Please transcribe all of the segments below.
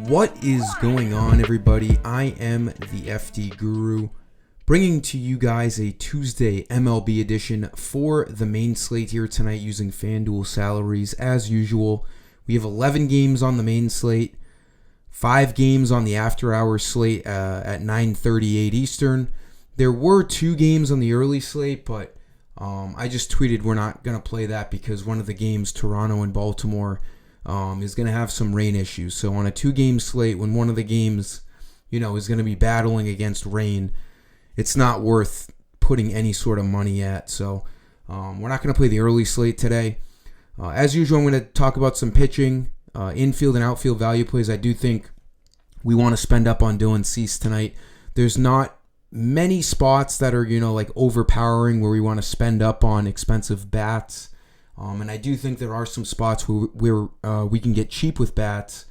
What is going on, everybody? I am the FD Guru, bringing to you guys a Tuesday MLB edition for the main slate here tonight using FanDuel salaries. As usual, we have 11 games on the main slate, 5 games on the after-hours slate at 9:38 Eastern. There were 2 games on the early slate, but I just tweeted we're not going to play that because one of the games, Toronto and Baltimore, is going to have some rain issues. So on a 2-game slate, when one of the games, is going to be battling against rain, it's not worth putting any sort of money at. So we're not going to play the early slate today. As usual, I'm going to talk about some pitching, infield and outfield value plays. I do think we want to spend up on Dylan Cease tonight. There's not many spots that are, overpowering where we want to spend up on expensive bats. And I do think there are some spots where we can get cheap with bats,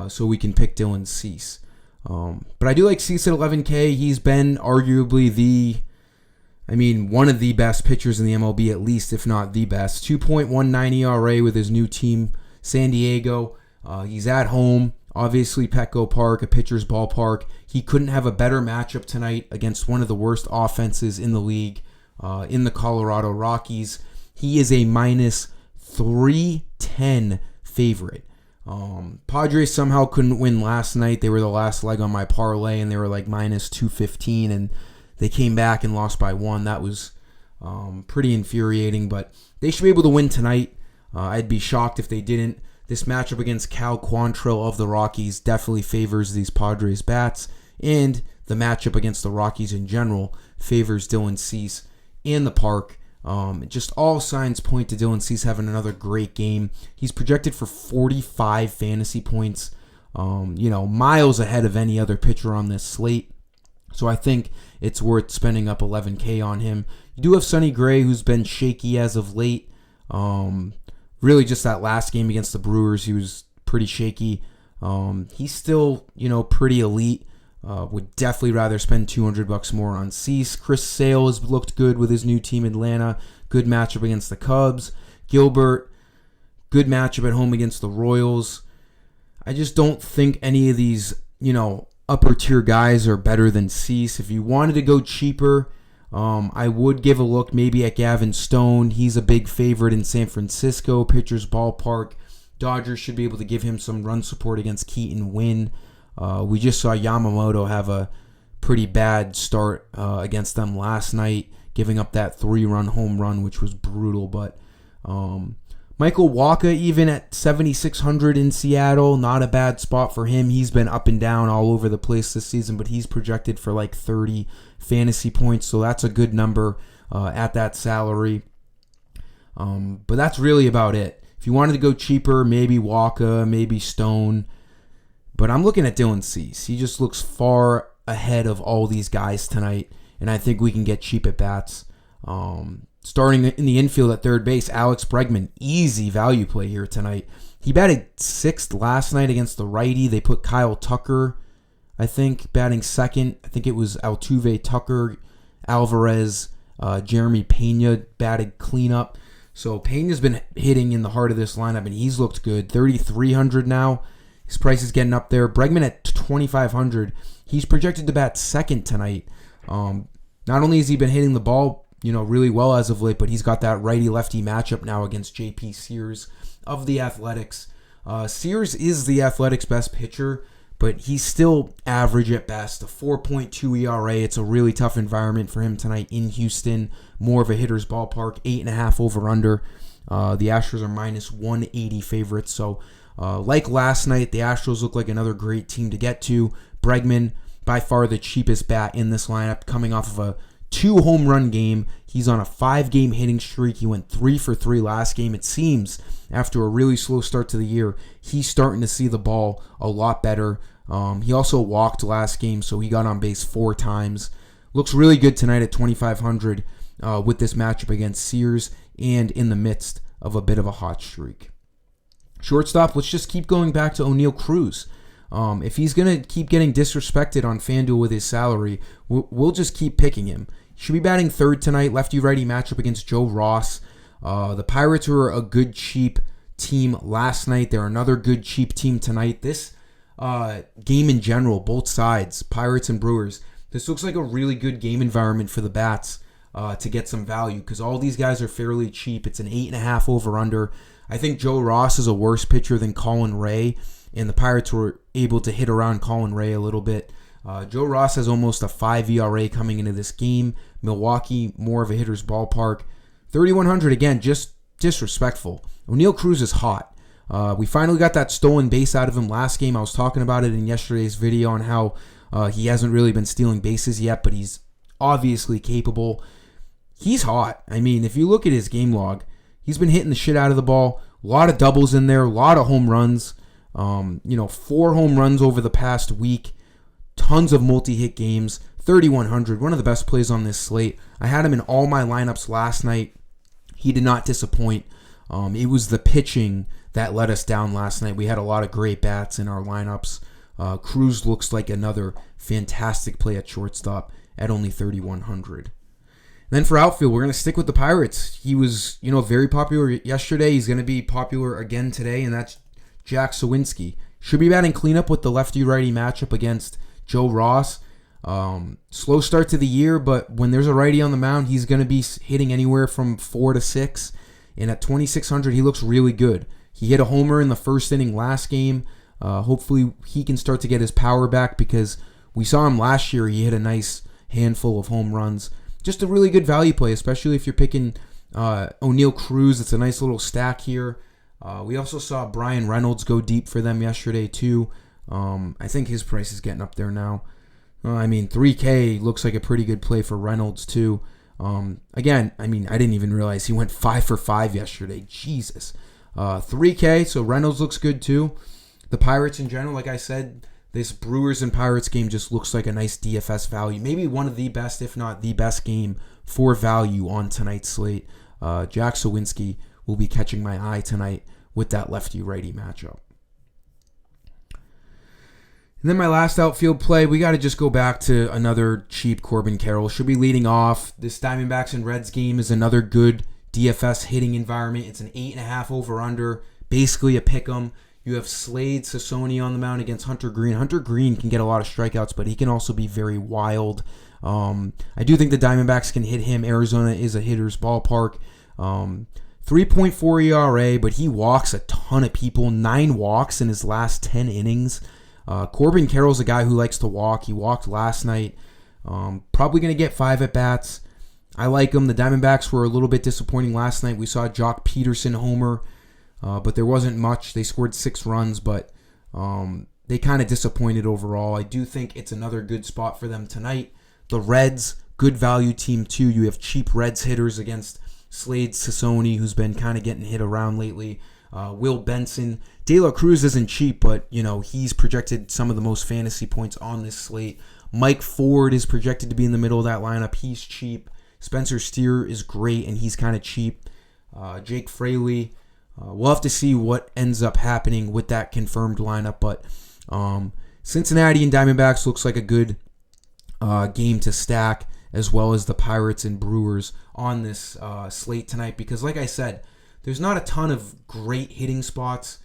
so we can pick Dylan Cease. But I do like Cease at 11K. He's been arguably one of the best pitchers in the MLB, at least, if not the best. 2.19 ERA with his new team, San Diego. He's at home. Obviously, Petco Park, a pitcher's ballpark. He couldn't have a better matchup tonight against one of the worst offenses in the league, in the Colorado Rockies. He is a minus 310 favorite. Padres somehow couldn't win last night. They were the last leg on my parlay, and they were like minus 215, and they came back and lost by 1. That was pretty infuriating, but they should be able to win tonight. I'd be shocked if they didn't. This matchup against Cal Quantrill of the Rockies definitely favors these Padres bats, and the matchup against the Rockies in general favors Dylan Cease in the park. Just all signs point to Dylan Cease having another great game. He's projected for 45 fantasy points, miles ahead of any other pitcher on this slate. So I think it's worth spending up 11K on him. You do have Sonny Gray, who's been shaky as of late. Really just that last game against the Brewers, he was pretty shaky. He's still, pretty elite. Would definitely rather spend $200 more on Cease. Chris Sale has looked good with his new team, Atlanta. Good matchup against the Cubs. Gilbert, good matchup at home against the Royals. I just don't think any of these, upper tier guys are better than Cease. If you wanted to go cheaper, I would give a look maybe at Gavin Stone. He's a big favorite in San Francisco, pitcher's ballpark. Dodgers should be able to give him some run support against Keaton Winn. We just saw Yamamoto have a pretty bad start against them last night, giving up that 3-run home run, which was brutal. But Michael Wacha, even at 7,600 in Seattle, not a bad spot for him. He's been up and down all over the place this season, but he's projected for like 30 fantasy points, so that's a good number at that salary. But that's really about it. If you wanted to go cheaper, maybe Wacha, maybe Stone. But I'm looking at Dylan Cease. He just looks far ahead of all these guys tonight, and I think we can get cheap at bats. Starting in the infield at third base, Alex Bregman, easy value play here tonight. He batted 6th last night against the righty. They put Kyle Tucker, I think, batting 2nd. I think it was Altuve, Tucker, Alvarez, Jeremy Pena batted cleanup. So Pena's been hitting in the heart of this lineup, and he's looked good. 3,300 now. His price is getting up there. Bregman at 2,500. He's projected to bat 2nd tonight. Not only has he been hitting the ball, really well as of late, but he's got that righty-lefty matchup now against J.P. Sears of the Athletics. Sears is the Athletics' best pitcher, but he's still average at best. A 4.2 ERA. It's a really tough environment for him tonight in Houston. More of a hitter's ballpark. 8.5 over/under. The Astros are minus 180 favorites. So, like last night, the Astros look like another great team to get to. Bregman, by far the cheapest bat in this lineup, coming off of a 2-home run game. He's on a 5-game hitting streak. He went 3 for 3 last game. It seems after a really slow start to the year, he's starting to see the ball a lot better. He also walked last game, so he got on base 4 times. Looks really good tonight at 2,500 with this matchup against Sears and in the midst of a bit of a hot streak. Shortstop, let's just keep going back to O'Neal Cruz. If he's going to keep getting disrespected on FanDuel with his salary, we'll just keep picking him. Should be batting 3rd tonight. Lefty-righty matchup against Joe Ross. The Pirates were a good, cheap team last night. They're another good, cheap team tonight. This game in general, both sides, Pirates and Brewers. This looks like a really good game environment for the bats to get some value because all these guys are fairly cheap. It's an 8.5 over/under. I think Joe Ross is a worse pitcher than Colin Ray, and the Pirates were able to hit around Colin Ray a little bit. Joe Ross has almost a 5 ERA coming into this game. Milwaukee, more of a hitter's ballpark. 3,100, again, just disrespectful. O'Neal Cruz is hot. We finally got that stolen base out of him last game. I was talking about it in yesterday's video on how he hasn't really been stealing bases yet, but he's obviously capable. He's hot. I mean, if you look at his game log, he's been hitting the shit out of the ball. A lot of doubles in there, a lot of home runs. 4 home runs over the past week. Tons of multi-hit games. 3,100, one of the best plays on this slate. I had him in all my lineups last night. He did not disappoint. It was the pitching that let us down last night. We had a lot of great bats in our lineups. Cruz looks like another fantastic play at shortstop at only 3,100. Then for outfield, we're going to stick with the Pirates. He was, very popular yesterday. He's going to be popular again today, and that's Jack Sawinski. Should be batting cleanup with the lefty-righty matchup against Joe Ross. Slow start to the year, but when there's a righty on the mound, he's going to be hitting anywhere from 4 to 6. And at 2,600, he looks really good. He hit a homer in the first inning last game. Hopefully, he can start to get his power back because we saw him last year. He hit a nice handful of home runs. Just a really good value play, especially if you're picking O'Neal Cruz. It's a nice little stack here. We also saw Brian Reynolds go deep for them yesterday, too. I think his price is getting up there now. $3K looks like a pretty good play for Reynolds, too. I didn't even realize he went 5 for 5 yesterday. Jesus. $3K, so Reynolds looks good, too. The Pirates in general, like I said, this Brewers and Pirates game just looks like a nice DFS value. Maybe one of the best, if not the best game for value on tonight's slate. Jack Sawinski will be catching my eye tonight with that lefty-righty matchup. And then my last outfield play, we got to just go back to another cheap Corbin Carroll. Should be leading off. This Diamondbacks and Reds game is another good DFS hitting environment. It's an 8.5 over/under, basically a pick'em. You have Slade Sassoni on the mound against Hunter Green. Hunter Green can get a lot of strikeouts, but he can also be very wild. I do think the Diamondbacks can hit him. Arizona is a hitter's ballpark. 3.4 ERA, but he walks a ton of people. 9 walks in his last 10 innings. Corbin Carroll's a guy who likes to walk. He walked last night. Probably going to get 5 at-bats. I like him. The Diamondbacks were a little bit disappointing last night. We saw Jock Peterson homer, but there wasn't much. They scored 6 runs, but they kind of disappointed overall. I do think it's another good spot for them tonight. The Reds, good value team too. You have cheap Reds hitters against Slade Sassoni, who's been kind of getting hit around lately. Will Benson. De La Cruz isn't cheap, but, he's projected some of the most fantasy points on this slate. Mike Ford is projected to be in the middle of that lineup. He's cheap. Spencer Steer is great, and he's kind of cheap. Jake Fraley. We'll have to see what ends up happening with that confirmed lineup, but Cincinnati and Diamondbacks looks like a good game to stack, as well as the Pirates and Brewers on this slate tonight, because like I said, there's not a ton of great hitting spots.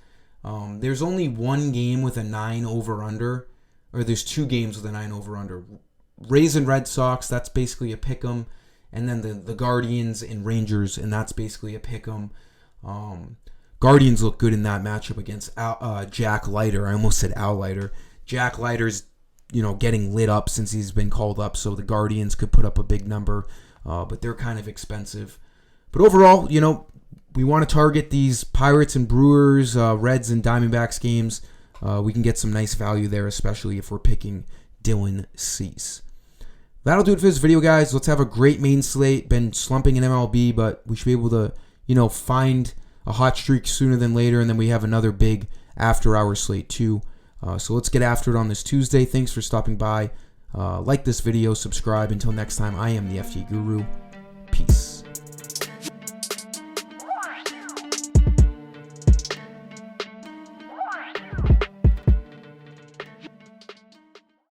There's only one game with a 9 over/under, or there's 2 games with a 9 over/under. Rays and Red Sox, that's basically a pick'em, and then the Guardians and Rangers, and that's basically a pick'em. Guardians look good in that matchup against Jack Leiter. I almost said Al Leiter. Jack Leiter's, getting lit up since he's been called up, so the Guardians could put up a big number, but they're kind of expensive. But overall, we want to target these Pirates and Brewers, Reds and Diamondbacks games. We can get some nice value there, especially if we're picking Dylan Cease. That'll do it for this video, guys. Let's have a great main slate. Been slumping in MLB, but we should be able to, find a hot streak sooner than later, and then we have another big after-hour slate too. So let's get after it on this Tuesday. Thanks for stopping by. Like this video, subscribe. Until next time, I am the FD Guru. Peace.